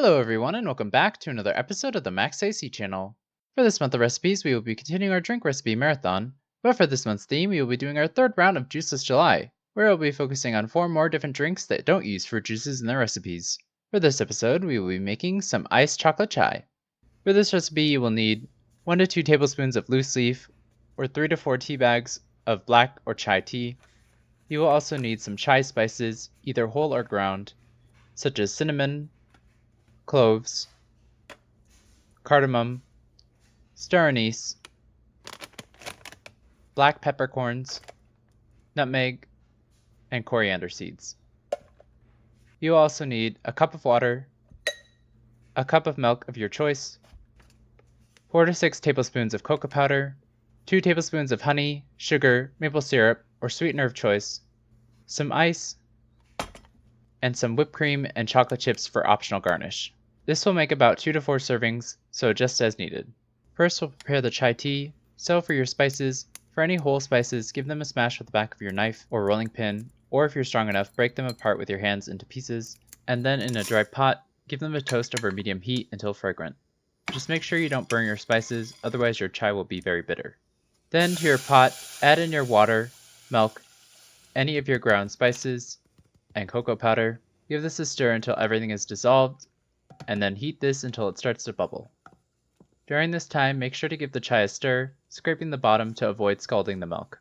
Hello everyone and welcome back to another episode of the Max AC channel. For this month of recipes, we will be continuing our drink recipe marathon, but for this month's theme, we will be doing our third round of Juiceless July, where we'll be focusing on 4 more different drinks that don't use fruit juices in their recipes. For this episode, we will be making some iced chocolate chai. For this recipe, you will need 1 to 2 tablespoons of loose leaf, or 3 to 4 tea bags of black or chai tea. You will also need some chai spices, either whole or ground, such as cinnamon, cloves, cardamom, star anise, black peppercorns, nutmeg, and coriander seeds. You will also need a cup of water, a cup of milk of your choice, 4 to 6 tablespoons of cocoa powder, 2 tablespoons of honey, sugar, maple syrup, or sweetener of choice, some ice, and some whipped cream and chocolate chips for optional garnish. This will make about 2 to 4 servings, so just as needed. First, we'll prepare the chai tea. So for your spices, for any whole spices, give them a smash with the back of your knife or rolling pin, or if you're strong enough, break them apart with your hands into pieces, and then in a dry pot, give them a toast over medium heat until fragrant. Just make sure you don't burn your spices, otherwise your chai will be very bitter. Then to your pot, add in your water, milk, any of your ground spices, and cocoa powder. Give this a stir until everything is dissolved, and then heat this until it starts to bubble. During this time, make sure to give the chai a stir, scraping the bottom to avoid scalding the milk.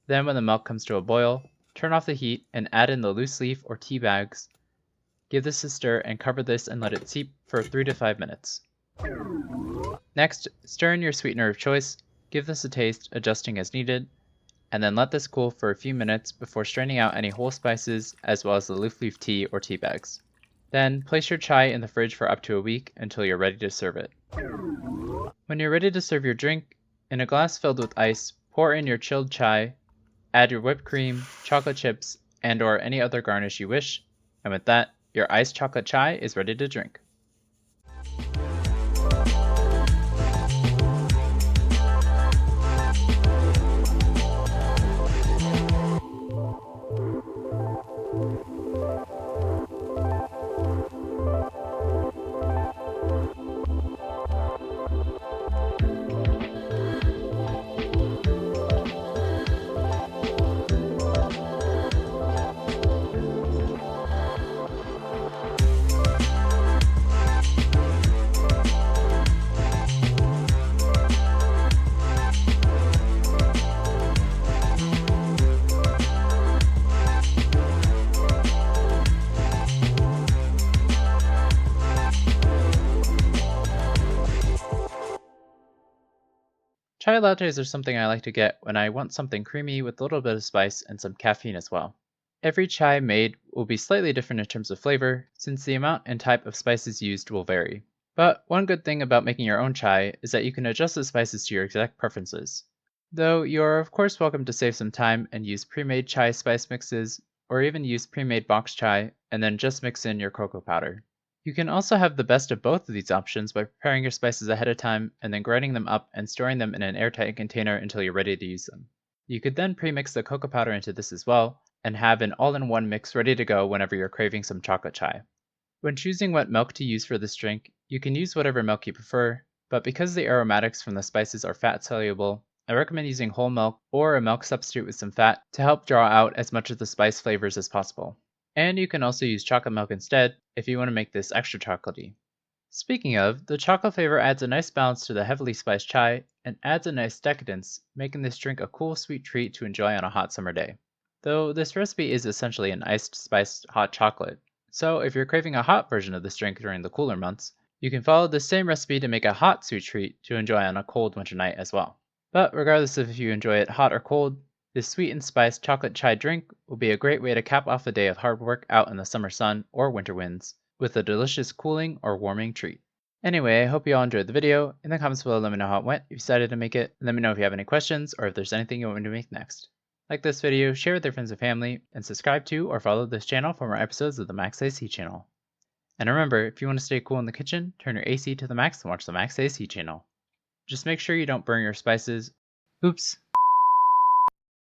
Then when the milk comes to a boil, turn off the heat and add in the loose leaf or tea bags. Give this a stir and cover this and let it seep for 3 to 5 minutes. Next, stir in your sweetener of choice, give this a taste, adjusting as needed, and then let this cool for a few minutes before straining out any whole spices as well as the loose leaf tea or tea bags. Then, place your chai in the fridge for up to a week until you're ready to serve it. When you're ready to serve your drink, in a glass filled with ice, pour in your chilled chai, add your whipped cream, chocolate chips, and/or any other garnish you wish, and with that, your iced chocolate chai is ready to drink. Chai lattes are something I like to get when I want something creamy with a little bit of spice and some caffeine as well. Every chai made will be slightly different in terms of flavor, since the amount and type of spices used will vary. But one good thing about making your own chai is that you can adjust the spices to your exact preferences. Though you are of course welcome to save some time and use pre-made chai spice mixes, or even use pre-made box chai and then just mix in your cocoa powder. You can also have the best of both of these options by preparing your spices ahead of time and then grinding them up and storing them in an airtight container until you're ready to use them. You could then pre-mix the cocoa powder into this as well, and have an all-in-one mix ready to go whenever you're craving some chocolate chai. When choosing what milk to use for this drink, you can use whatever milk you prefer, but because the aromatics from the spices are fat soluble, I recommend using whole milk or a milk substitute with some fat to help draw out as much of the spice flavors as possible. And you can also use chocolate milk instead if you want to make this extra chocolatey. Speaking of, the chocolate flavor adds a nice balance to the heavily spiced chai and adds a nice decadence, making this drink a cool sweet treat to enjoy on a hot summer day. Though this recipe is essentially an iced spiced hot chocolate, so if you're craving a hot version of this drink during the cooler months, you can follow the same recipe to make a hot sweet treat to enjoy on a cold winter night as well. But regardless of if you enjoy it hot or cold, this sweet and spiced chocolate chai drink will be a great way to cap off a day of hard work out in the summer sun or winter winds, with a delicious cooling or warming treat. Anyway, I hope you all enjoyed the video. In the comments below, let me know how it went, if you decided to make it, and let me know if you have any questions or if there's anything you want me to make next. Like this video, share with your friends and family, and subscribe to or follow this channel for more episodes of the Max AC channel. And remember, if you want to stay cool in the kitchen, turn your AC to the max and watch the Max AC channel. Just make sure you don't burn your spices. Oops,